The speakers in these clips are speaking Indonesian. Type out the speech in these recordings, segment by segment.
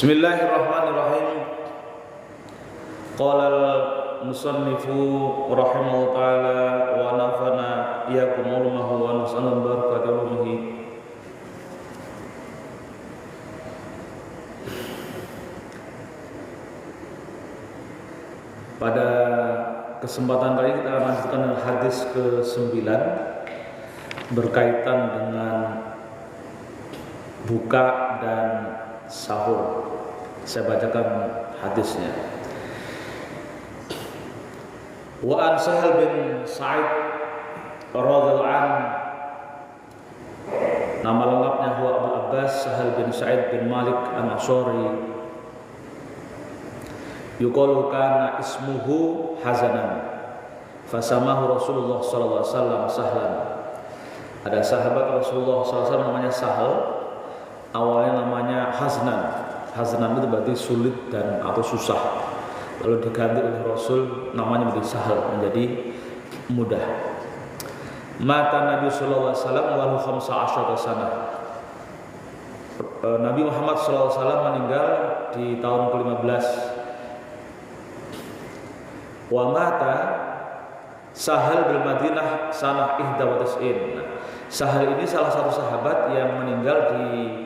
Bismillahirrahmanirrahim. Qala al-musannifu rahimahullah ta'ala wa nafana iyyakum ulamahu wa nasallallahu barakatuh. Pada kesempatan kali kita akan lanjutkan hadis ke-9 berkaitan dengan buka dan sahur. Saya bacakan hadisnya. Wa an Sahal bin Sa'id radhiyallahu anhu, nama lengkapnya huwa Abu Abbas Sahal bin Sa'id bin Malik An-Ash'ari, yuqalu kana ismuhu Hazanan fasamahu Rasulullah sallallahu alaihi wasallam Sahlan. Ada sahabat Rasulullah sallallahu alaihi wasallam namanya Sahal, awalnya namanya Haznan. Haznan itu berarti sulit dan atau susah. Lalu diganti oleh Rasul namanya menjadi Sahal, menjadi mudah. Mata Nabi sallallahu alaihi wasallam wa 15 sanah. Nabi Muhammad sallallahu alaihi wasallam meninggal di tahun ke-15. Wa mata Sahal bil Madinah sanah 91. Sahal ini salah satu sahabat yang meninggal di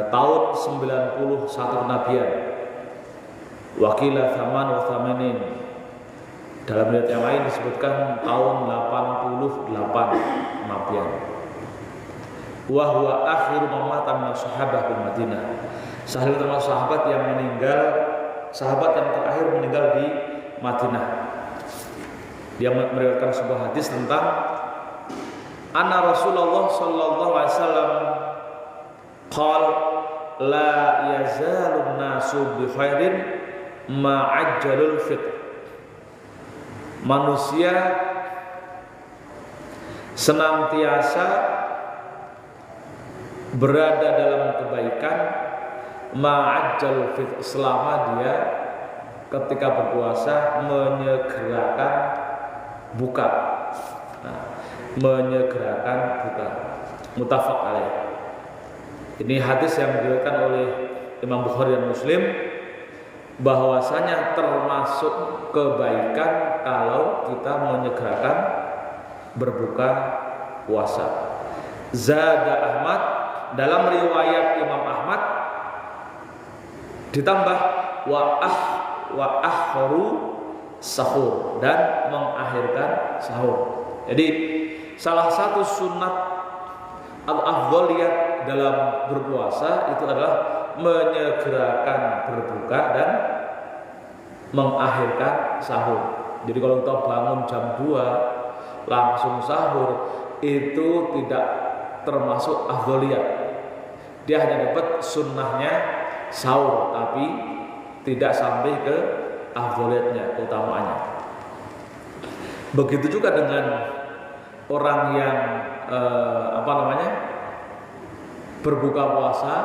tahun 91 kenabian. Wakila Thaman wa Thamanin. Dalam riwayat yang lain disebutkan tahun 88 kenabian. Wa huwa akhiru man mata min sahabah bil Madinah. Sahal termasuk sahabat yang meninggal, sahabat yang terakhir meninggal di Madinah. Dia meriwayatkan sebuah hadis tentang anna Rasulullah sallallahu alaihi wasallam qal la yazalun nasu bi khairin ma'ajjalul fitr. Manusia senantiasa berada dalam kebaikan ma'ajjalul fitr, selama dia ketika berpuasa menyegerakan buka. Menyegerakan buka. Muttafaq alaih. Ini hadis yang diriwayatkan oleh Imam Bukhari dan Muslim, bahwasanya termasuk kebaikan kalau kita menyegerakan berbuka puasa. Zada Ahmad, dalam riwayat Imam Ahmad ditambah wa akhiru sahur, dan mengakhirkan sahur. Jadi salah satu sunat al-afdhaliyat dalam berpuasa itu adalah menyegerakan berbuka dan mengakhirkan sahur. Jadi kalau kita bangun jam 2 langsung sahur, itu tidak termasuk afdhaliyat. Dia hanya dapat sunnahnya sahur, tapi tidak sampai ke afdhaliyatnya, keutamaannya. Begitu juga dengan orang yang berbuka puasa,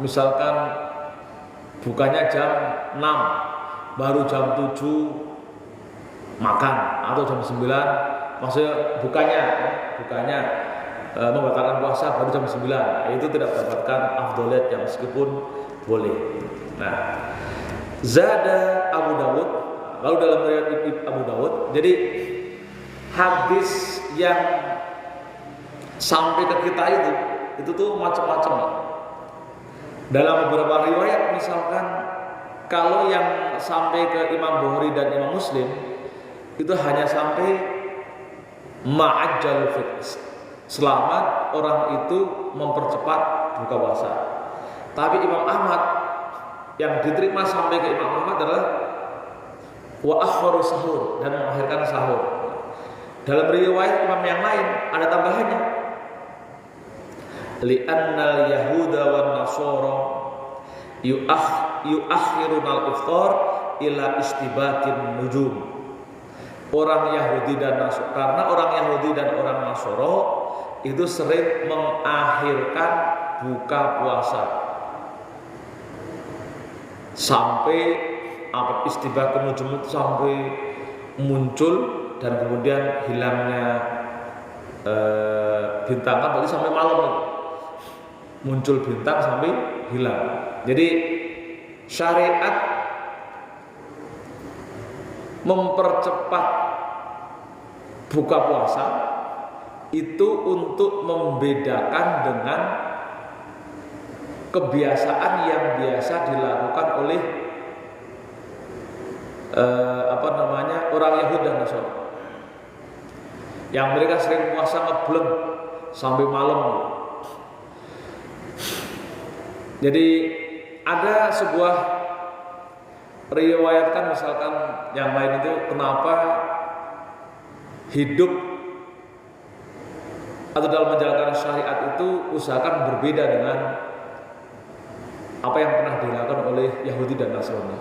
misalkan bukanya jam 6, baru jam 7 makan, atau jam 9, maksudnya bukanya membatalkan puasa baru jam 9, itu tidak mendapatkan afdhaliyat yang meskipun boleh. Nah, zada Abu Dawud, lalu dalam riwayat Abu Dawud, jadi hadis yang sampai ke kita itu tuh macam-macam. Dalam beberapa riwayat misalkan kalau yang sampai ke Imam Bukhari dan Imam Muslim itu hanya sampai ma'ajjal fitr, selamat orang itu mempercepat buka puasa. Tapi Imam Ahmad yang diterima sampai ke Imam Ahmad adalah wa akhiru sahur, dan mengakhirkan sahur. Dalam riwayat imam yang lain ada tambahannya, li'annal yahuda wan nasara yuakhiruna al-iftar ila istibakin nujum. Orang Yahudi dan Nasara, karena orang Yahudi dan orang Nasara itu sering mengakhirkan buka puasa sampai istibakin nujum itu sampai muncul dan kemudian hilangnya bintang kan berarti sampai malam itu. muncul bintang sampai hilang. Jadi syariat mempercepat buka puasa itu untuk membedakan dengan kebiasaan yang biasa dilakukan oleh orang Yahudi dan Nasrani, yang mereka sering puasa ngebleng sampai malam. Jadi ada sebuah riwayatkan misalkan yang lain itu, kenapa hidup atau dalam menjalankan syariat itu usahakan berbeda dengan apa yang pernah dilakukan oleh Yahudi dan Nasrani.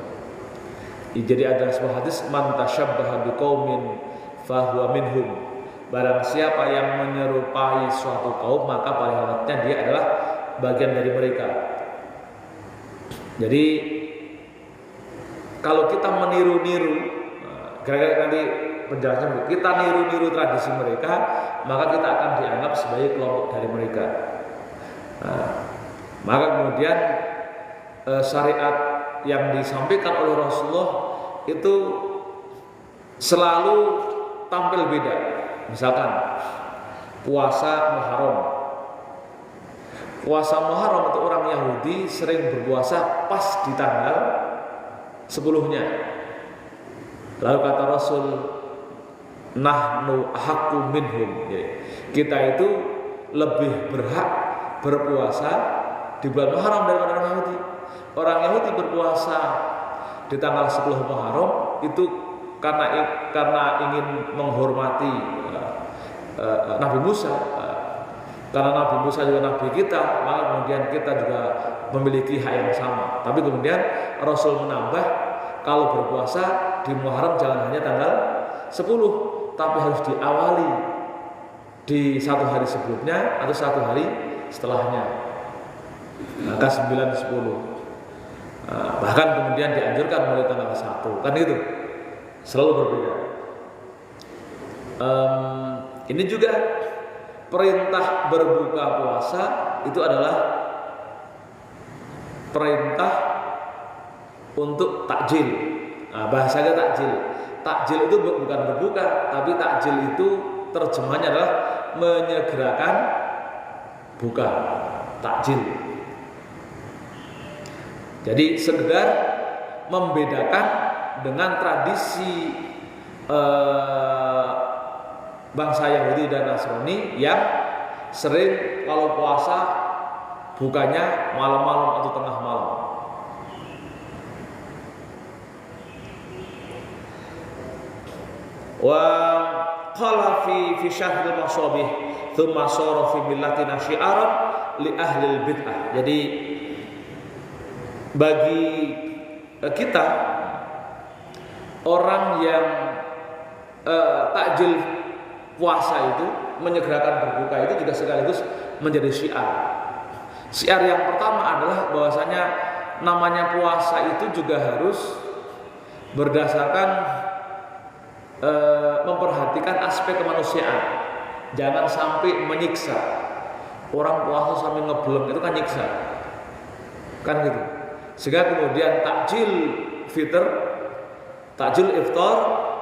Jadi ada sebuah hadis, man tasyabbaha biqaumin fahuwa minhum. Barang siapa yang menyerupai suatu kaum, maka paling hebatnya dia adalah bagian dari mereka. Jadi kalau kita meniru-niru, gara-gara nanti penjelasan, kita niru-niru tradisi mereka, maka kita akan dianggap sebagai kelompok dari mereka. Maka kemudian syariat yang disampaikan oleh Rasulullah itu selalu tampil beda. Misalkan puasa Muharram. Puasa Muharram itu orang Yahudi sering berpuasa pas di tanggal 10-nya. Lalu kata Rasul, nahnu ahaqqu minhum. Jadi, kita itu lebih berhak berpuasa di bulan Muharram daripada orang Yahudi. Orang Yahudi berpuasa di tanggal 10 Muharram itu karena ingin menghormati Nabi Musa. Karena Nabi Musa juga Nabi kita, maka kemudian kita juga memiliki hak yang sama. Tapi kemudian Rasul menambah, kalau berpuasa di Muharram jangan hanya tanggal 10, tapi harus diawali di satu hari sebelumnya atau satu hari setelahnya. Maka 9, 10. Bahkan kemudian dianjurkan mulai tanggal 1, kan itu selalu berbeda. Ini juga perintah berbuka puasa itu adalah perintah untuk takjil. Bahasanya takjil. Takjil itu bukan berbuka, tapi takjil itu terjemahnya adalah menyegerakan buka. Takjil. Jadi sekedar membedakan dengan tradisi bangsa Yahudi dan Nasrani yang sering kalau puasa bukanya malam-malam atau tengah malam. Wa qala fi syahril masabih thumma sara fi millatina syi'aran li ahli bid'ah. Jadi bagi kita orang yang takjil puasa itu, menyegerakan berbuka itu juga sekaligus menjadi syiar. Syiar yang pertama adalah bahwasanya namanya puasa itu juga harus berdasarkan memperhatikan aspek kemanusiaan. Jangan sampai menyiksa. Orang puasa sambil ngebleng itu kan nyiksa, kan gitu. Sehingga kemudian takjil fitr, takjil iftar,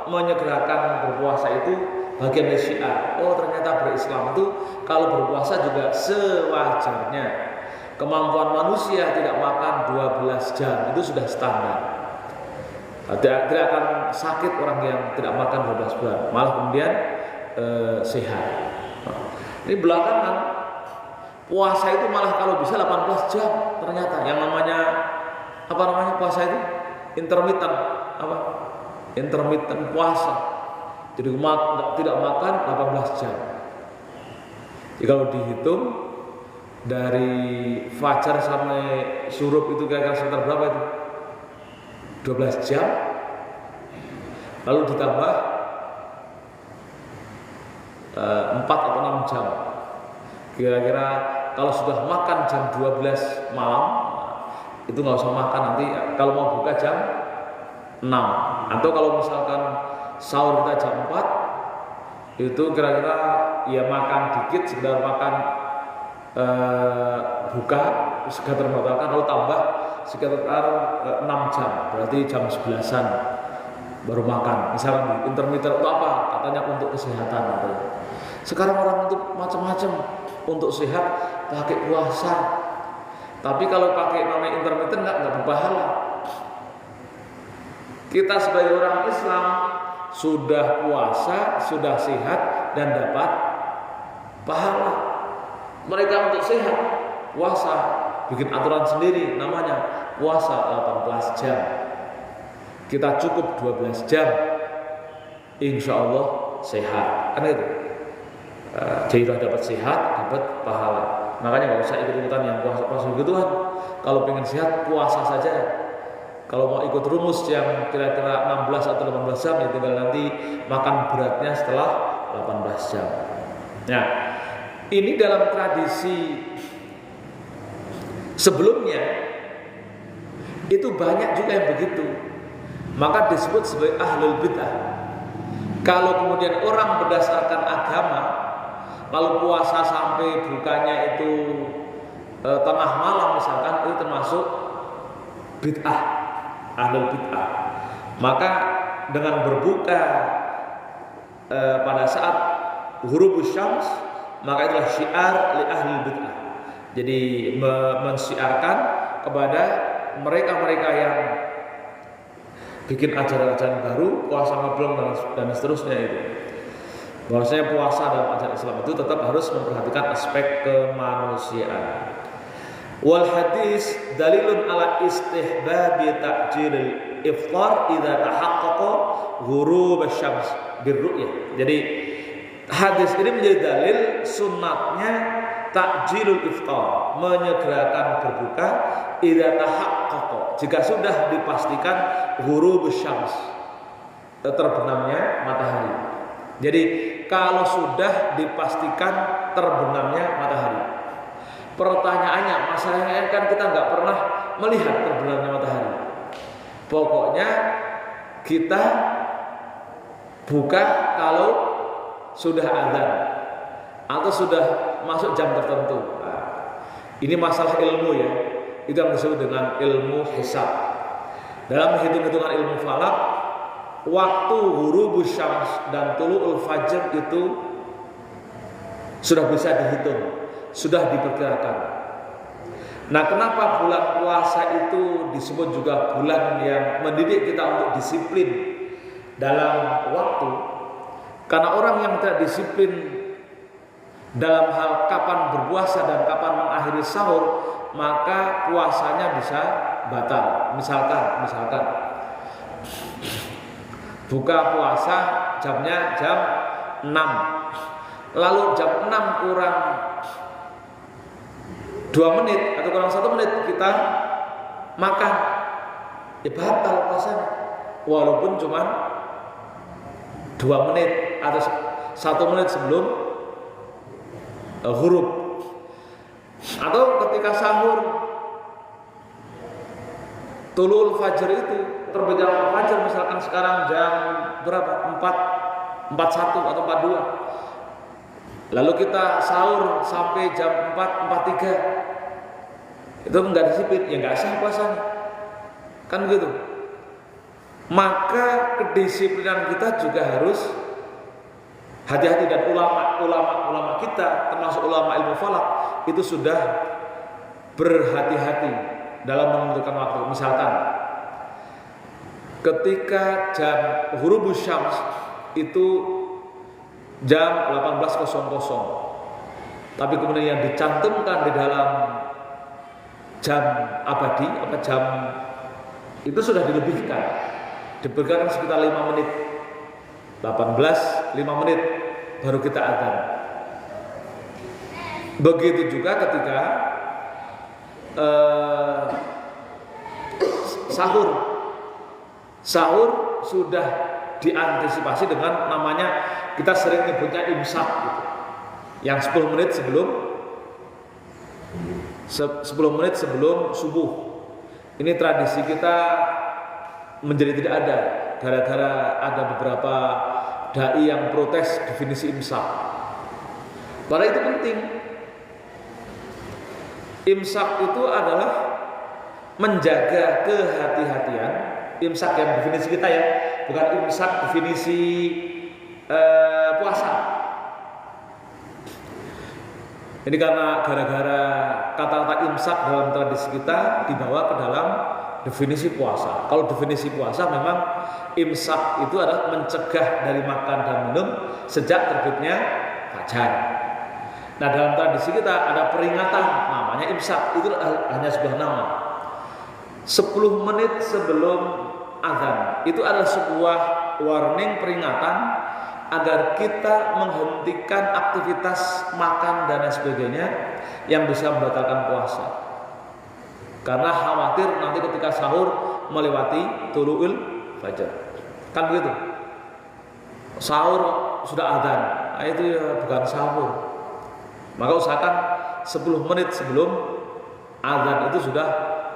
menyegerakan berpuasa itu bagian dari syiar. Oh, ternyata berislam itu kalau berpuasa juga sewajarnya. Kemampuan manusia tidak makan 12 jam itu sudah standar. Tidak akan sakit orang yang tidak makan 12 bulan, malah kemudian sehat. Ini belakangan puasa itu malah kalau bisa 18 jam ternyata. Yang namanya puasa itu intermittent puasa. Jadi tidak makan 18 jam. Jadi kalau dihitung dari fajar sampai surup itu kira-kira sekitar berapa itu? 12 jam. Lalu ditambah 4 atau 6 jam. Kira-kira kalau sudah makan jam 12 malam, itu nggak usah makan nanti. Kalau mau buka jam 6, atau kalau misalkan sahur kita jam 4, itu kira-kira ya makan dikit, sekedar makan buka sudah terbatalkan, lalu tambah sekitar 6 jam, berarti jam 11-an baru makan. Misalnya intermittent untuk apa? Katanya untuk kesehatan. Sekarang orang itu macam-macam, untuk sehat pakai puasa. Tapi kalau pakai namanya intermittent nggak berpahala. Kita sebagai orang Islam sudah puasa, sudah sehat dan dapat pahala. Mereka untuk sehat puasa, bikin aturan sendiri namanya puasa 18 jam. Kita cukup 12 jam, insya Allah sehat. Kan itu. Jadi sudah dapat sehat, dapat pahala. Makanya nggak usah ikut-ikutan yang puasa begituan. Kalau pengen sehat puasa saja. Kalau mau ikut rumus yang kira-kira 16 atau 18 jam, ya tinggal nanti makan beratnya setelah 18 jam. Nah, ini dalam tradisi sebelumnya itu banyak juga yang begitu. Maka disebut sebagai ahlul bid'ah. Kalau kemudian orang berdasarkan agama, lalu puasa sampai bukanya itu tengah malam misalkan, itu termasuk bid'ah, ahlul bid'ah. Maka dengan berbuka pada saat ghurubus syams, maka itulah syiar li ahlul bid'ah. Jadi mensiarkan kepada mereka-mereka yang bikin ajaran-ajaran baru, puasa ngeblong dan seterusnya itu. Bahwasanya puasa dalam ajaran Islam itu tetap harus memperhatikan aspek kemanusiaan. Wal hadis dalilun ala istihbabi ta'jilil iftar idza tahaqqaqa ghurub asy-syams birru'yah. Jadi hadis ini menjadi dalil sunnatnya ta'jilul iftar, menyegerakan berbuka idza tahaqqaqa, jika sudah dipastikan ghurubus syams, terbenamnya matahari. Jadi kalau sudah dipastikan terbenamnya matahari, pertanyaannya, masalahnya kan kita nggak pernah melihat terbenamnya matahari. Pokoknya kita buka kalau sudah azan atau sudah masuk jam tertentu. Nah, ini masalah ilmu ya, itu yang disebut dengan ilmu hisab. Dalam hitung-hitungan ilmu falak, waktu ghurubus syams dan tulu'ul fajr itu sudah bisa dihitung, sudah diperkirakan. Nah, kenapa bulan puasa itu disebut juga bulan yang mendidik kita untuk disiplin dalam waktu? Karena orang yang tidak disiplin dalam hal kapan berpuasa dan kapan mengakhiri sahur, maka puasanya bisa batal. Misalkan buka puasa jamnya jam 6, lalu jam 6 kurang 2 menit atau kurang 1 menit kita makan, ya batal puasanya, walaupun cuma 2 menit atau 1 menit sebelum huruf. Atau ketika sahur, tulul fajr itu terbitnya fajar, misalkan sekarang jam berapa? 4.41 atau 42. Lalu kita sahur sampai jam 4.43. Itu enggak disiplin, ya enggak sah puasanya. Kan begitu. Maka kedisiplinan kita juga harus hati-hati, dan ulama kita termasuk ulama ilmu falak itu sudah berhati-hati dalam menentukan waktu. Misalkan ketika jam ghurubus syams itu jam 18.00, tapi kemudian yang dicantumkan di dalam jam abadi atau jam itu sudah dilebihkan, diberikan sekitar 5 menit, 5 menit baru kita adzan. Begitu juga ketika sahur sudah diantisipasi dengan namanya, kita sering nyebutnya imsak gitu. Yang 10 menit sebelum subuh. Ini tradisi kita menjadi tidak ada gara-gara ada beberapa dai yang protes definisi imsak. Padahal itu penting. Imsak itu adalah menjaga kehati-hatian. Imsak yang definisi kita ya, bukan imsak definisi puasa. Ini karena gara-gara kata-kata imsak dalam tradisi kita dibawa ke dalam definisi puasa. Kalau definisi puasa memang imsak itu adalah mencegah dari makan dan minum sejak terbitnya fajar. Nah, dalam tradisi kita ada peringatan namanya imsak, itu hanya sebuah nama. 10 menit sebelum azan itu adalah sebuah warning, peringatan agar kita menghentikan aktivitas makan dan lain sebagainya yang bisa membatalkan puasa. Karena khawatir nanti ketika sahur melewati tulu'ul fajar. Kan begitu. Sahur sudah azan, nah itu ya bukan sahur. Maka usahakan 10 menit sebelum azan itu sudah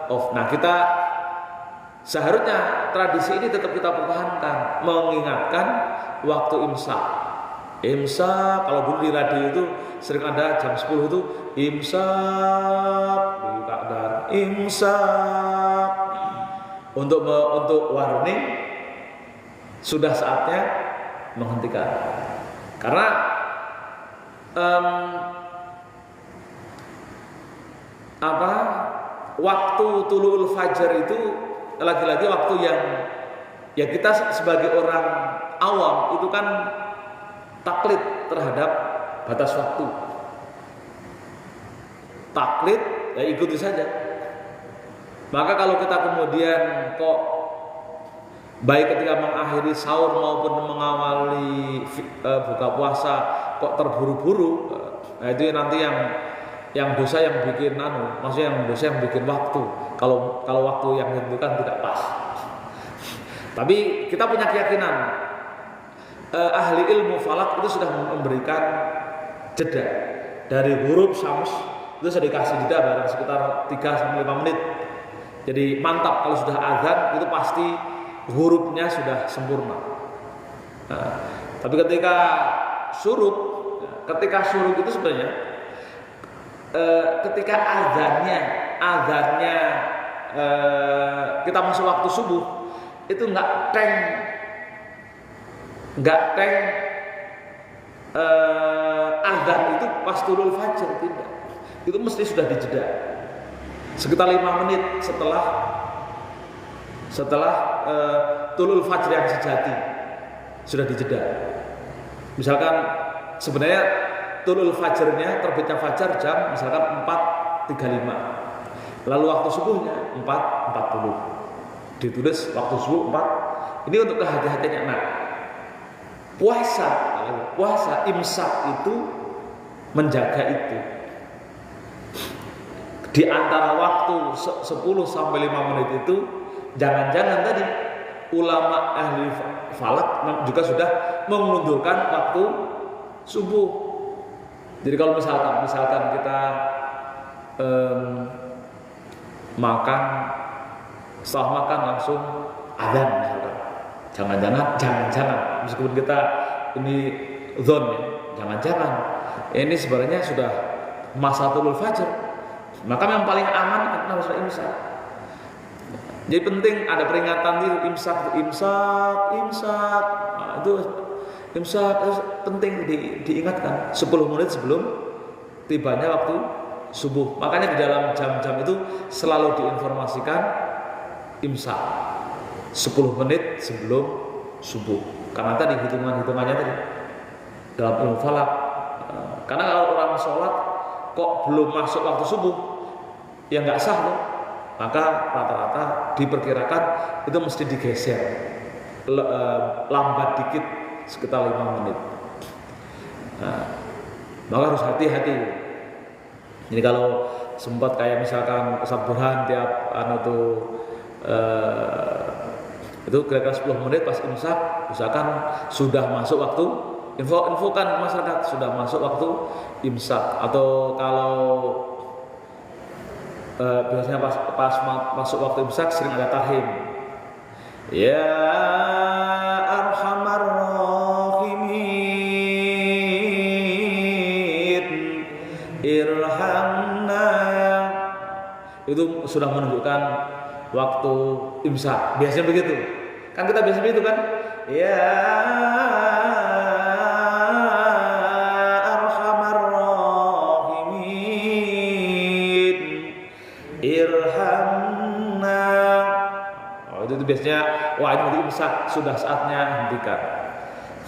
off. Nah, kita seharusnya tradisi ini tetap kita pertahankan, mengingatkan waktu imsak. Imsak, kalau dulu di radio itu sering ada jam 10 itu imsak, dan imsak untuk warning sudah saatnya menghentikan. Karena waktu tulu'ul fajar itu lagi-lagi waktu yang ya kita sebagai orang awam itu kan taklid terhadap batas waktu. Taklid ya ikuti saja. Maka kalau kita kemudian kok baik ketika mengakhiri sahur maupun mengawali buka puasa kok terburu-buru, nah itu nanti yang dosa yang bikin maksudnya yang dosa yang bikin waktu. Kalau waktu yang ditentukan tidak pas. Tapi kita punya keyakinan ahli ilmu falak itu sudah memberikan jeda dari huruf syams itu sudah dikasih jeda barang sekitar 3-5 menit. Jadi mantap kalau sudah azan itu pasti hurufnya sudah sempurna. Nah, tapi ketika syuruk itu sebenarnya ketika azannya kita masuk waktu subuh itu nggak teng azan itu pas tulul fajar, tidak. Itu mesti sudah dijeda sekitar 5 menit setelah tulul fajar yang sejati sudah dijeda. Misalkan sebenarnya tulul fajarnya terbitnya fajar jam misalkan 4.35, lalu waktu subuhnya 4.40, ditulis waktu subuh 4. Ini untuk kehati-hatiannya. Nah, puasa imsak itu menjaga itu. Di antara waktu 10-5 menit itu jangan-jangan tadi ulama ahli falak juga sudah mengundurkan waktu subuh. Jadi kalau misalkan kita makan, setelah makan langsung adzan misalkan. Jangan-jangan meskipun kita ini zon ya, jangan-jangan ini sebenarnya sudah masa tulul fajar. Maka yang paling aman adalah imsak. Jadi penting ada peringatan itu imsak. Nah, itu imsak penting diingatkan 10 menit sebelum tibanya waktu subuh. Makanya di dalam jam-jam itu selalu diinformasikan imsak 10 menit sebelum subuh. Karena tadi hitungannya tadi dalam ilmu falak. Karena kalau orang sholat kok belum masuk waktu subuh, ya nggak sah loh. Maka rata-rata diperkirakan itu mesti digeser lambat dikit sekitar 5 menit. Nah, maka harus hati-hati. Jadi kalau sempat kayak misalkan sabuhan tiap itu kira-kira 10 menit pas imsak, misalkan sudah masuk waktu, infokan masyarakat sudah masuk waktu imsak. Atau kalau biasanya pas masuk waktu imsak sering ada tahim. Ya arhamar rahimin irhamna itu sudah menunjukkan waktu imsak. Biasanya begitu. Kan kita biasanya begitu kan? Ya arhamar rahimin irhamna. Oh, itu biasanya wah ini imsak, sudah saatnya hentikan.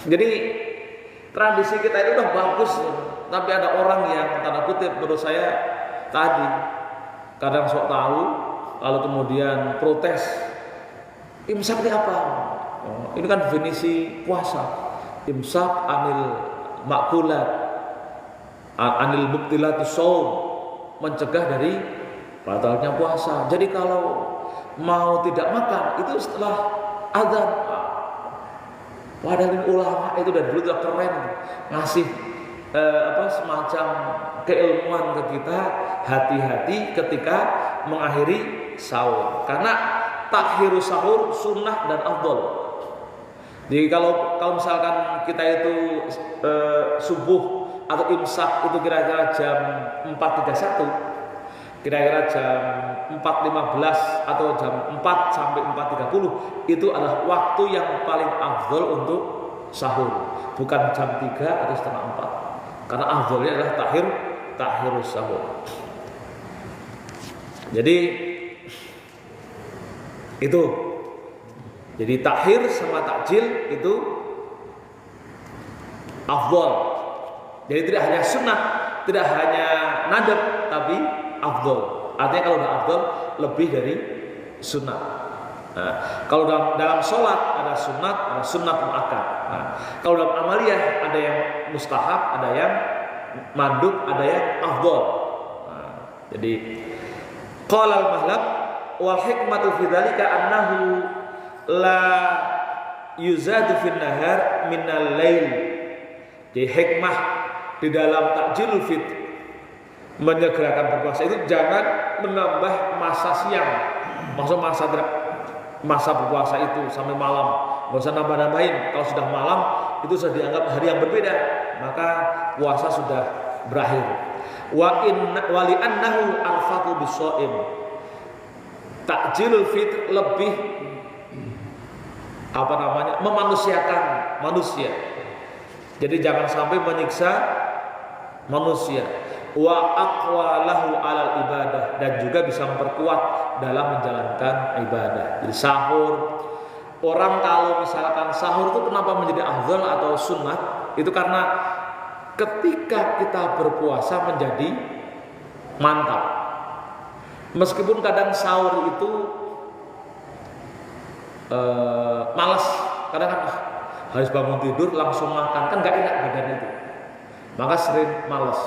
Jadi tradisi kita itu udah bagus, tapi ada orang yang tanda kutip menurut saya tadi kadang sok tahu, lalu kemudian protes. Imsak ini apa? Oh, ini kan definisi puasa. Imsak anil makulat, anil mubtilatus shaum, mencegah dari batalnya puasa. Jadi kalau mau tidak makan itu setelah azan. Padahal ulama itu dari dulu udah keren ngasih semacam keilmuan ke kita, hati-hati ketika mengakhiri sahur, karena takhirus sahur sunnah dan afdol. Jadi kalau misalkan kita itu subuh atau imsak itu kira-kira jam 4.31, kira-kira jam 4.15 atau jam 4 sampai 4.30, itu adalah waktu yang paling afdol untuk sahur, bukan jam 3 atau setengah 4, karena afdolnya adalah takhirus sahur. Jadi itu, jadi takhir sama takjil itu afdol. Jadi tidak hanya sunnah, tidak hanya nadab, tapi afdol. Artinya kalau udah afdol lebih dari sunnah. Nah, kalau dalam sholat ada sunnat muakkad. Nah, kalau dalam amaliyah ada yang mustahab, ada yang mandub, ada yang afdol. Nah, jadi qala al-Mahlab wal hikmatu fi dzalika annahu la yuzadu fin nahar minal lail. Jadi hikmah di dalam takjilul fitr, menyegerakan berpuasa itu jangan menambah masa siang. Maksud masa berpuasa itu sampai malam, nggak usah nambah-nambahin. Kalau sudah malam itu sudah dianggap hari yang berbeda, maka puasa sudah berakhir. Wa li annahu arfaqu bis-shaim. Takjilul fitr lebih memanusiakan manusia. Jadi jangan sampai menyiksa manusia. Wa aqwa lahu alal ibadah, dan juga bisa memperkuat dalam menjalankan ibadah. Jadi sahur, orang kalau misalkan sahur itu kenapa menjadi afdal atau sunnah? Itu karena ketika kita berpuasa menjadi mantap. Meskipun kadang sahur itu malas, kadang kan harus bangun tidur langsung makan, kan gak enak badan itu, maka sering malas.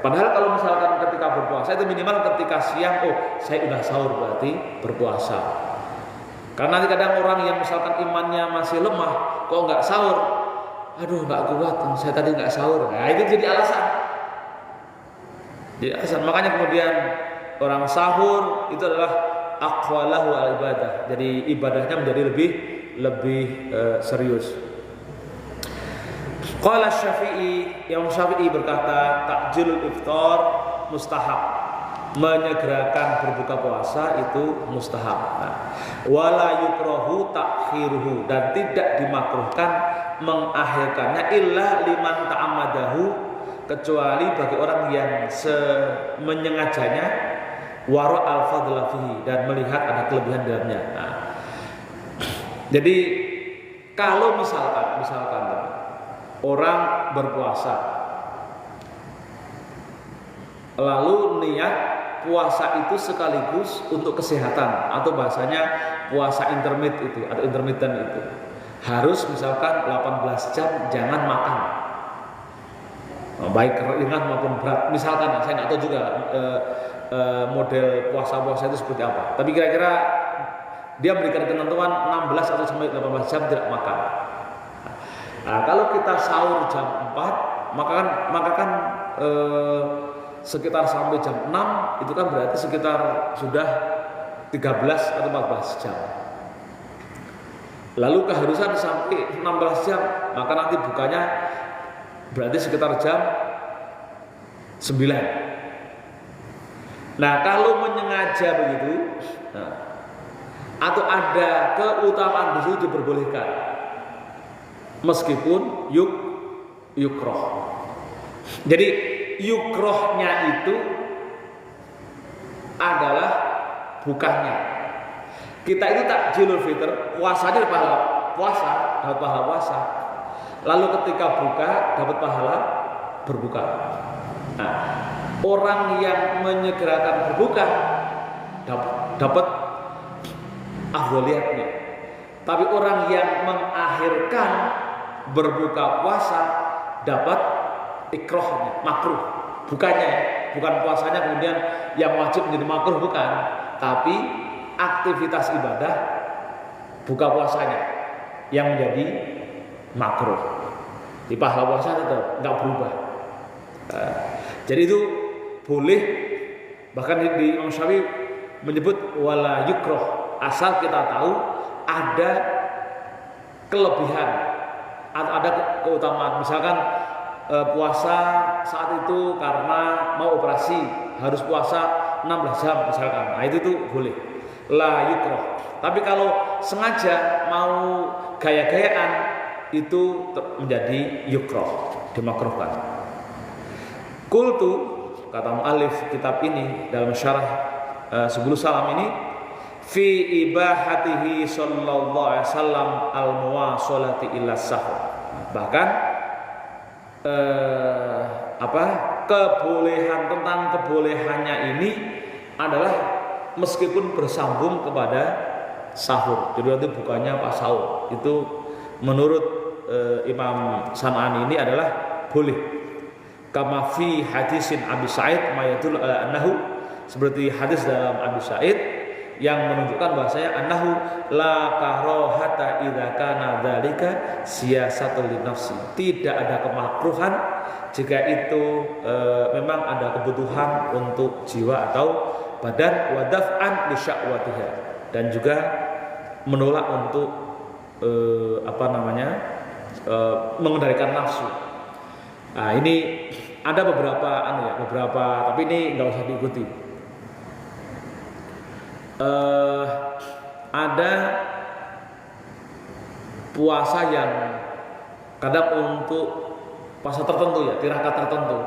Padahal kalau misalkan ketika berpuasa itu minimal ketika siang, oh saya udah sahur berarti berpuasa. Karena nanti kadang orang yang misalkan imannya masih lemah, kok nggak sahur, aduh nggak kuat, saya tadi nggak sahur. Nah itu jadi alasan. Makanya kemudian orang sahur itu adalah aqwalahu al ibadah. Jadi ibadahnya menjadi lebih serius. Qala Syafi'i, Imam Syafi'i berkata, takjilul iftar mustahab. Menyegerakan berbuka puasa itu mustahab. Wala yukrahu takhiruhu, dan tidak dimakruhkan mengakhirkannya illa liman ta'ammadahu, kecuali bagi orang yang menyengajanya, wara al-fadla fihi, dan melihat ada kelebihan dalamnya. Nah, jadi kalau misalkan orang berpuasa lalu niat puasa itu sekaligus untuk kesehatan, atau bahasanya puasa intermittent itu atau intermittent itu, harus misalkan 18 jam jangan makan, baik ringan maupun berat. Misalkan saya nggak tahu juga model puasa-puasa itu seperti apa, tapi kira-kira dia berikan ketentuan 16 atau sampai 18 jam tidak makan. Nah, kalau kita sahur jam 4, maka kan sekitar sampai jam 6 itu kan berarti sekitar sudah 13 atau 14 jam. Lalu keharusan sampai 16 jam, maka nanti bukanya berarti sekitar jam 9. Nah, kalau menyengaja begitu, atau ada keutamaan di situ diperbolehkan, meskipun yukroh. Jadi yukrohnya itu adalah bukannya. Kita itu takjilul fitr, puasanya dapat pahala puasa, dapat pahala puasa. Lalu ketika buka dapat pahala berbuka. Nah, orang yang menyegerakan berbuka dapat afdholiyatnya. Tapi orang yang mengakhirkan berbuka puasa dapat ikrohnya, makruh. Bukannya, bukan puasanya kemudian yang wajib menjadi makruh, bukan. Tapi aktivitas ibadah buka puasanya yang menjadi makruh. Di pahala puasa tetap nggak berubah. Jadi itu boleh, bahkan di Imam Syafi'i menyebut wala yukroh, asal kita tahu ada kelebihan atau ada keutamaan. Misalkan puasa saat itu karena mau operasi harus puasa 16 jam misalkan, nah itu tuh boleh, la yukroh. Tapi kalau sengaja mau gaya-gayaan itu menjadi yukroh, dimakruhkan. Qultu, kata mu'allif kitab ini dalam syarah Subul Salam ini, fi ibahatihi sallallahu alaihi wasallam al-muwasalati ila sahur. Bahkan kebolehan, tentang kebolehannya ini adalah meskipun bersambung kepada sahur. Jadi nanti bukannya pas sahur. Itu menurut Imam San'ani ini adalah boleh. Kama fi hadisin Abi Sa'id mayatul annahu, seperti hadis dalam Abi Sa'id yang menunjukkan bahasanya annahu la karahata idza kana dzalika siyasatul linafsi. Tidak ada kemakruhan jika itu memang ada kebutuhan untuk jiwa atau badan, wa daf'an li syahwatiha, dan juga menolak untuk mengendalikan nafsu. Nah, ini ada beberapa, tapi ini nggak usah diikuti. Ada puasa yang kadang untuk puasa tertentu ya, tirakat tertentu.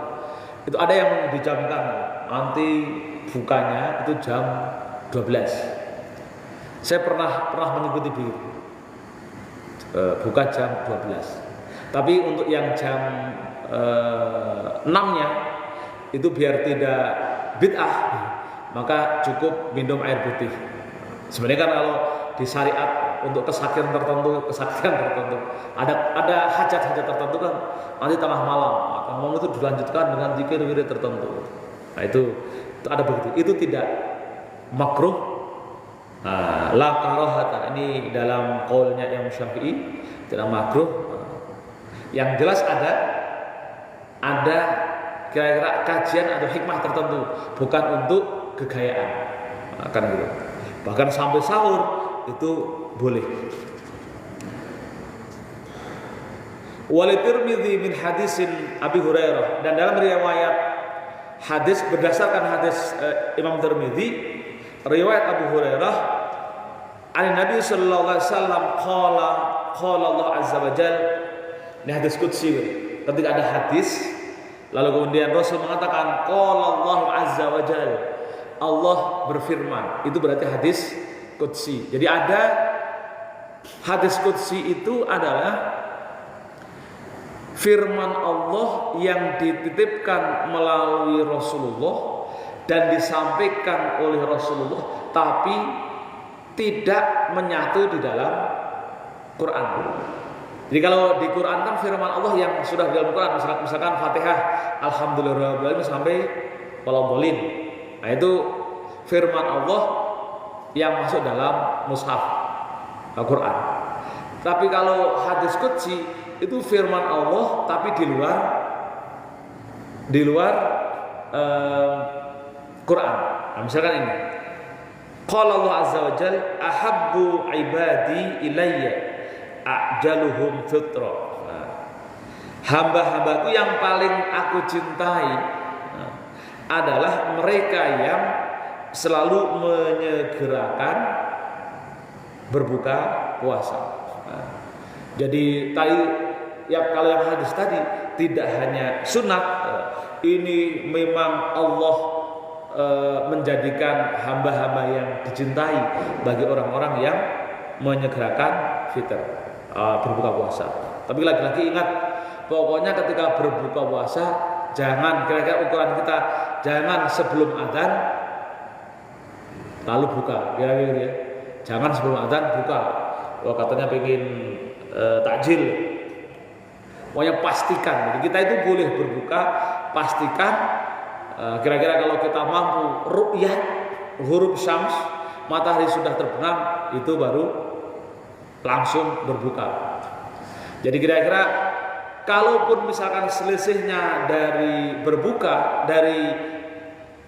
Itu ada yang dijamkan, nanti bukanya itu jam 12. Saya pernah mengikuti begitu. Buka jam 12. Tapi untuk yang jam 6-nya itu biar tidak bid'ah, maka cukup minum air putih. Sebenarnya kan kalau di syariat untuk kesaktian tertentu, ada hajat-hajat tertentu kan nanti tengah malam itu dilanjutkan dengan zikir-zikir tertentu. Nah itu ada begitu. Itu tidak makruh. La karahata, ini dalam qaulnya Imam Syafi'i, tidak makruh. Yang jelas ada kira-kira kajian atau hikmah tertentu, bukan untuk kegayaan. Kan gitu. Bahkan sampai sahur itu boleh. Wal Tirmidzi min hadisin Abi Hurairah, dan dalam riwayat hadis berdasarkan hadis Imam Tirmidzi, riwayat Abu Hurairah, an Nabi sallallahu alaihi wasallam qala Allah azza wa jalla, ini hadis qudsi. Ketika ada hadis lalu kemudian Rasul mengatakan qala Allah azza wa jalla, Allah berfirman, itu berarti hadis qudsi. Jadi ada hadis qudsi, itu adalah firman Allah yang dititipkan melalui Rasulullah dan disampaikan oleh Rasulullah, tapi tidak menyatu di dalam Quran. Jadi kalau di Quran kan firman Allah yang sudah di dalam Quran, misalkan Fatihah, Alhamdulillahirobbilalamin sampai waladhdallin. Nah itu firman Allah yang masuk dalam mushaf Al-Quran. Tapi kalau hadis qudsi itu firman Allah tapi di luar Quran. Nah, misalkan ini, qala Allah azza wa jalla, ahabbu ibadi ilayya ajaluhum fitra. Hamba-hambaku yang paling aku cintai adalah mereka yang selalu menyegerakan berbuka puasa. Nah, jadi tadi kalau yang hadis tadi tidak hanya sunat, ini memang Allah menjadikan hamba-hamba yang dicintai bagi orang-orang yang menyegerakan fitr, berbuka puasa. Tapi lagi-lagi ingat, pokoknya ketika berbuka puasa jangan, kira-kira ukuran kita, jangan sebelum adzan lalu buka, kira-kira ya. Jangan sebelum adzan buka. Kalau katanya pengen takjil, pokoknya pastikan. Jadi kita itu boleh berbuka, pastikan kira-kira kalau kita mampu ru'yah huruf syams, matahari sudah terbenam, itu baru langsung berbuka. Jadi kira-kira kalaupun misalkan selisihnya dari berbuka dari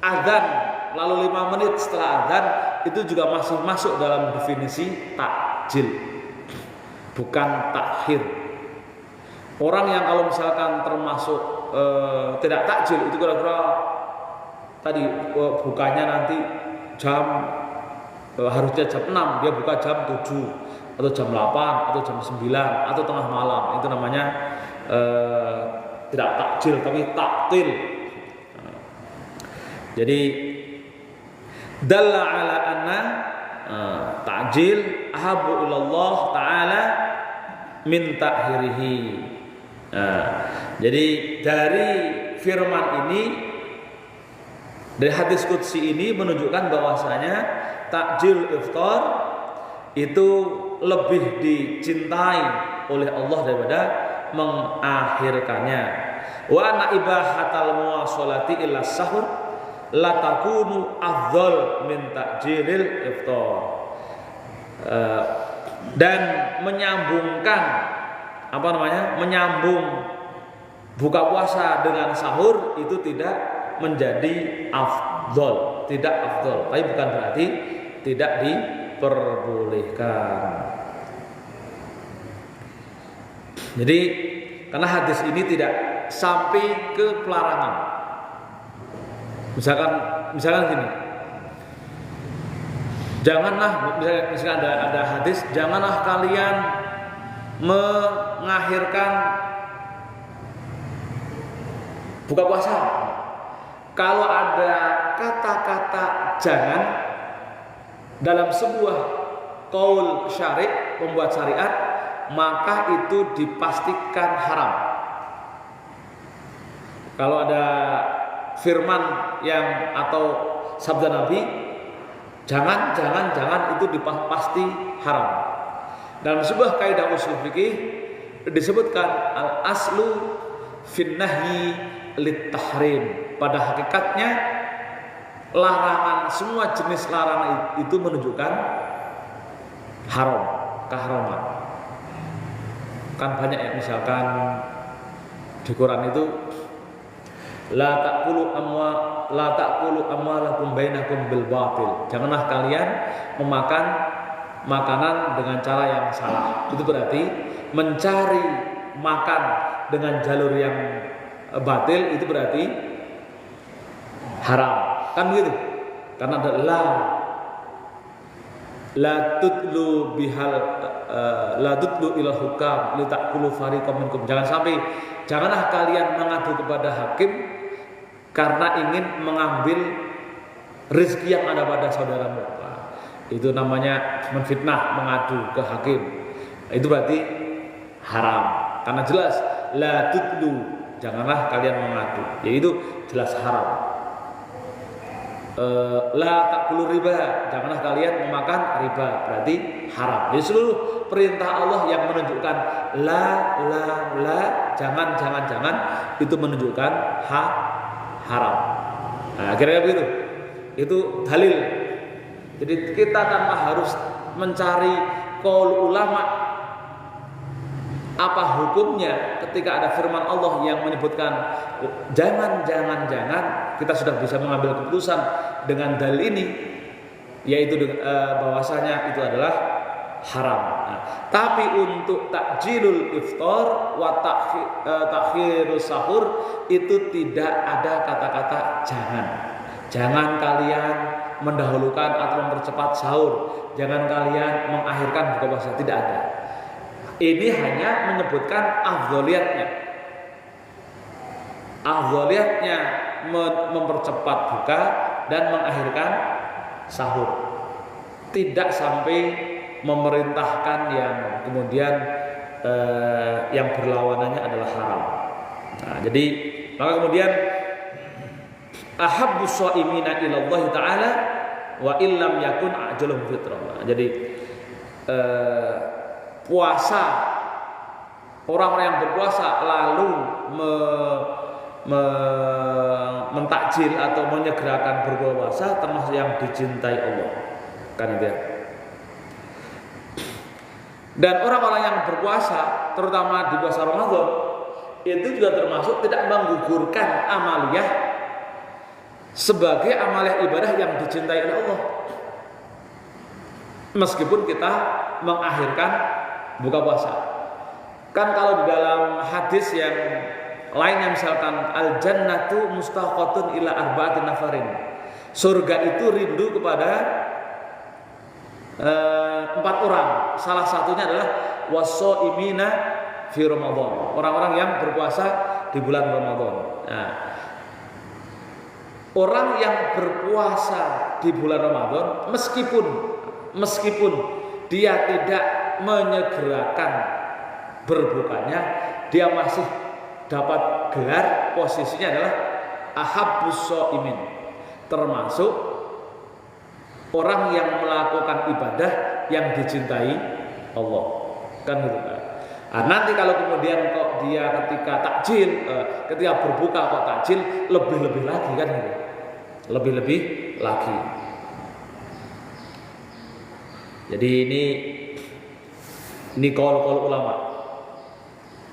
adzan lalu 5 menit setelah adzan, itu juga masih masuk dalam definisi takjil, bukan takhir. Orang yang kalau misalkan termasuk tidak takjil, itu kira-kira tadi bukanya nanti harusnya jam 6, dia buka jam 7 atau jam 8 atau jam 9 atau tengah malam, itu namanya tidak takjil tapi taktil. Jadi dalla ala anna ta'jil ahabbu ilallah ta'ala min ta'khirihi. Jadi dari firman ini, dari hadis qudsi ini menunjukkan bahwasanya takjil iftar itu lebih dicintai oleh Allah daripada mengakhirkannya. Wa anna ibahatal muwasalati ila sahur la takunu afdal min takjilil iftar. Dan menyambungkan menyambung buka puasa dengan sahur itu tidak menjadi afdal, tidak afdal. Tapi bukan berarti tidak diperbolehkan. Jadi karena hadis ini tidak sampai ke pelarangan. Misalkan gini, janganlah, misalkan ada hadis, janganlah kalian mengakhirkan buka puasa. Kalau ada kata-kata jangan dalam sebuah qaul syari', pembuat syariat, maka itu dipastikan haram. Kalau ada firman yang atau sabda Nabi jangan itu pasti haram. Dalam sebuah kaidah usul fikih disebutkan al aslu fin nahyi lit tahrim. Pada hakikatnya larangan, semua jenis larangan itu menunjukkan haram, keharaman. Kan banyak ya, misalkan di Quran itu la ta'kulu amwalakum bainakum bil batil. Janganlah kalian memakan makanan dengan cara yang salah. Itu berarti mencari makan dengan jalur yang batil, itu berarti haram. Kan begitu? Karena ada la tutlu ilal hukam li ta'kulu fariqam minkum. Janganlah kalian mengadu kepada hakim karena ingin mengambil rezeki yang ada pada saudaramu. Itu namanya menfitnah, mengadu ke hakim. Itu berarti haram. Karena jelas la tutlu, janganlah kalian mengadu. Yaitu jelas haram. La ta'kulu riba, janganlah kalian memakan riba, berarti haram. Jadi seluruh perintah Allah yang menunjukkan jangan itu menunjukkan haram. Nah, kira-kira begitu. Itu dalil. Jadi kita tanpa harus mencari qaul ulama apa hukumnya ketika ada firman Allah yang menyebutkan jangan, kita sudah bisa mengambil keputusan dengan dalil ini, yaitu bahwasanya itu adalah haram. Nah, tapi untuk takjilul iftar wa takhirus sahur itu tidak ada kata-kata jangan. Jangan kalian mendahulukan atau mempercepat sahur. Jangan kalian mengakhirkan buka puasa, tidak ada. Ini hanya menyebutkan afdholiyatnya. Afdholiyatnya mempercepat buka dan mengakhirkan sahur. Tidak sampai memerintahkan yang kemudian yang berlawanannya adalah haram. Nah, jadi maka kemudian ahabbus shaimina ilallah taala wa illam yakun ajalum fitrah. Jadi puasa, orang-orang yang berpuasa lalu mentakjil atau menyegerakan berpuasa termasuk yang dicintai Allah. Kan itu ya. Dan orang-orang yang berpuasa, terutama di puasa Ramadan, itu juga termasuk tidak menggugurkan amaliyah sebagai amaliyah ibadah yang dicintai oleh Allah. Meskipun kita mengakhirkan buka puasa. Kan kalau di dalam hadis yang lainnya misalkan al-jannatu mustaqatun ila arba'atin nafarin. Surga itu rindu kepada 4 orang. Salah satunya adalah wasoimina fi Ramadan. Orang-orang yang berpuasa di bulan Ramadan. Nah, orang yang berpuasa di bulan Ramadan meskipun dia tidak menyegerakan berbukanya, dia masih dapat gelar, posisinya adalah ahabbus shaimin, termasuk orang yang melakukan ibadah yang dicintai Allah. Kan gitu kan. Nah, nanti kalau kemudian kok dia ketika takjil, ketika berbuka kok takjil, lebih-lebih lagi kan gitu. Lebih-lebih lagi. Jadi ini qaul ulama.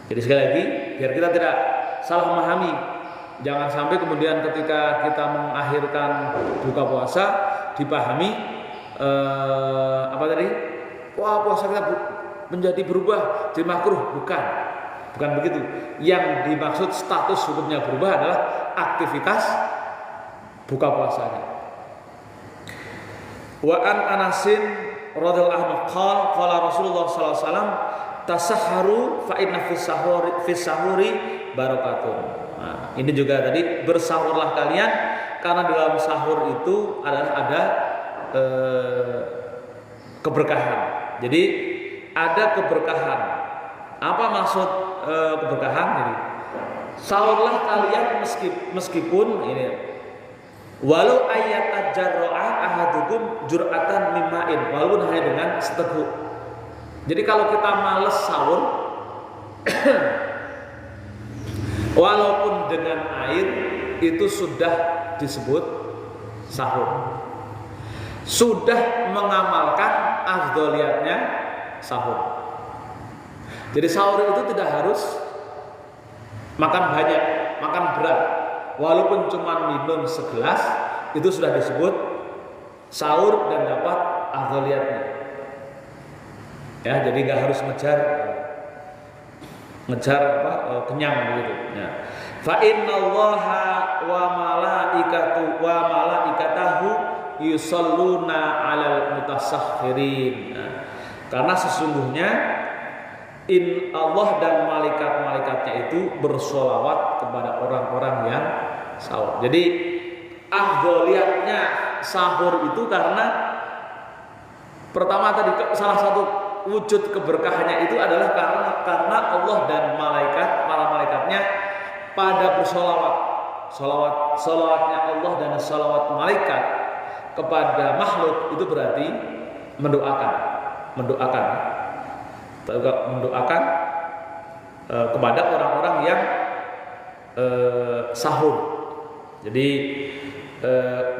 Jadi sekali lagi biar kita tidak salah memahami, jangan sampai kemudian ketika kita mengakhirkan buka puasa dipahami apa tadi? Wah, puasa kita menjadi berubah jadi makruh. Bukan begitu. Yang dimaksud status hukumnya berubah adalah aktivitas buka puasanya. Wa an Anasin radhiyallahu anhu qala Rasulullah sallallahu alaihi wasallam tasahharu fa inna fis sahuri barakatun. Nah, ini juga tadi bersahurlah kalian karena di dalam sahur itu adalah ada keberkahan. Jadi ada keberkahan. Apa maksud keberkahan? Jadi sahurlah kalian meskipun ini walau ayat ajarro'a ahadukum jur'atan mimma'in, walaupun hanya dengan seteguk. Jadi kalau kita males sahur walaupun dengan air itu sudah disebut sahur, sudah mengamalkan afdholiyatnya sahur. Jadi sahur itu tidak harus makan banyak, makan berat. Walaupun cuma minum segelas itu sudah disebut sahur dan dapat afdholiyatnya. Ya, jadi nggak harus ngejar kenyang begitu. Ya. Fa innallaha wa malaikatahu yusalluna 'alal mutasahhirin. Nah, karena sesungguhnya Allah dan malaikat-malaikatnya itu bersolawat kepada orang-orang yang sahur. Jadi afdholiyatnya sahur itu karena pertama tadi salah satu wujud keberkahannya itu adalah karena Allah dan para malaikatnya pada bersolawat. Solawatnya Allah dan solawat malaikat kepada makhluk itu berarti mendoakan kepada orang-orang yang sahur. Jadi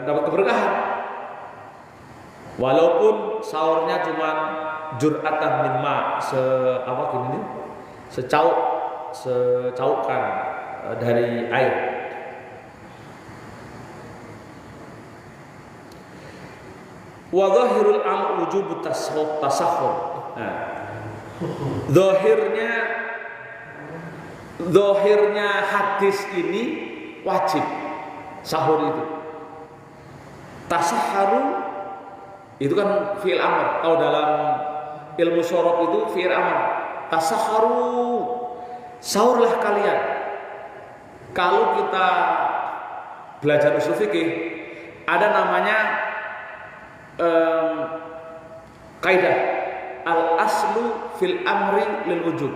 dapat keberkahan. Walaupun sahurnya cuma jur'atan min ma, secaukan dari air. Wa dhahirul am wujubut tasahhur. Nah, Zahirnya hadis ini wajib sahur itu. Tasahharu itu kan fi'il amr. Kalau dalam ilmu syaraf itu fi'il amr. Tasahharu, sahurlah kalian. Kalau kita belajar usul fikih, ada namanya kaidah al-aslu fil amri lil wujub.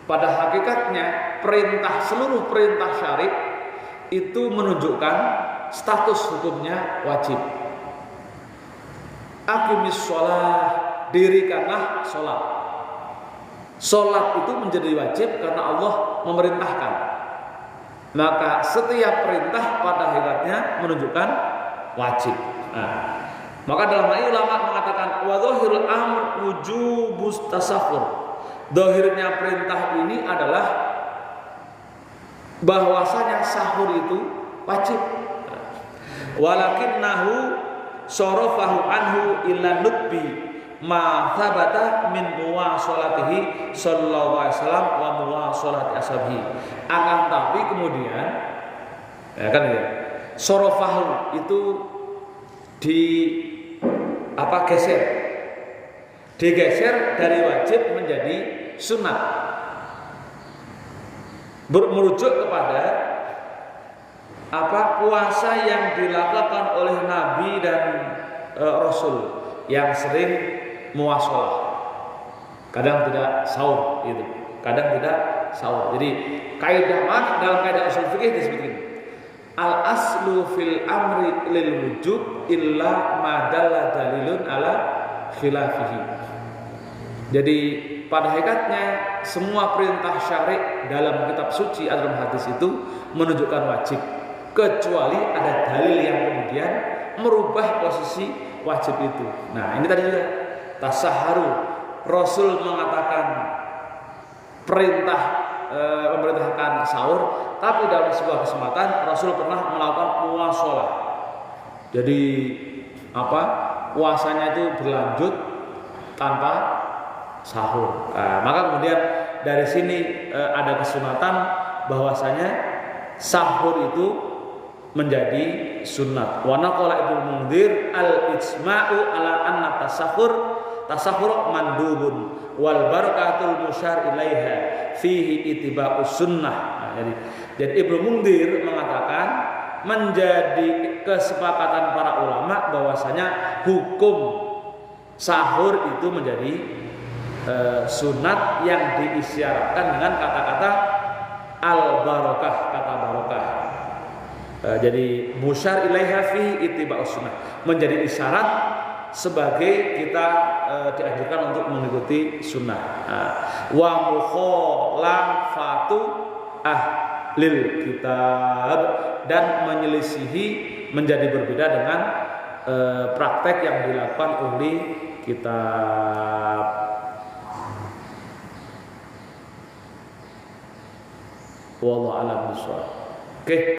Pada hakikatnya seluruh perintah syar'i itu menunjukkan status hukumnya wajib. Aqimis shalah, dirikanlah sholat. Sholat itu menjadi wajib karena Allah memerintahkan. Maka setiap perintah pada hakikatnya menunjukkan wajib. Nah, maka dalam hal ini ulama mengatakan wa dhahirul amr wujubus tasahhur. Zahirnya perintah ini adalah bahwasanya sahur itu wajib. Walakinnahu sarafahu anhu illa nutbi ma thabata min muwasalatihi sallallahu alaihi wasallam wa muwasalati ashabihi. Akan tapi kemudian sarafahu itu digeser dari wajib menjadi sunnah, merujuk kepada puasa yang dilakukan oleh Nabi dan Rasul yang sering muwasalah, kadang tidak sahur itu, kadang tidak sahur. Jadi dalam kaidah usul fikih disebutkan al aslu fil amri lil wujub illa ma dalla dalilun ala khilafihi. Jadi pada hakikatnya semua perintah syar'i dalam kitab suci atau dalam hadis itu menunjukkan wajib, kecuali ada dalil yang kemudian merubah posisi wajib itu. Nah, ini tadi juga tasahharu. Rasul mengatakan memerintahkan sahur, tapi dalam sebuah kesempatan Rasul pernah melakukan muwasalah. Jadi puasanya itu berlanjut tanpa sahur. Maka kemudian dari sini ada kesunatan bahwasanya sahur itu menjadi sunat. Wa naqala Ibnu Mundzir al-ijma'u ala anna tasahhur mandubun wal barakatul musyar ilaiha fihi ittiba'us sunnah. Jadi Ibnu Mundzir mengatakan menjadi kesepakatan para ulama bahwasanya hukum sahur itu menjadi sunat yang diisyaratkan dengan kata-kata al-barakah, kata barakah. Jadi musyar ilaiha fi ittiba'us sunnah, menjadi isyarat sebagai kita dianjurkan untuk mengikuti sunnah. Wa mukhalafatu ahlil kitab, dan menyelisihi menjadi berbeda dengan praktek yang dilakukan oleh kitab. Wallahu a'lam bishawab. Oke.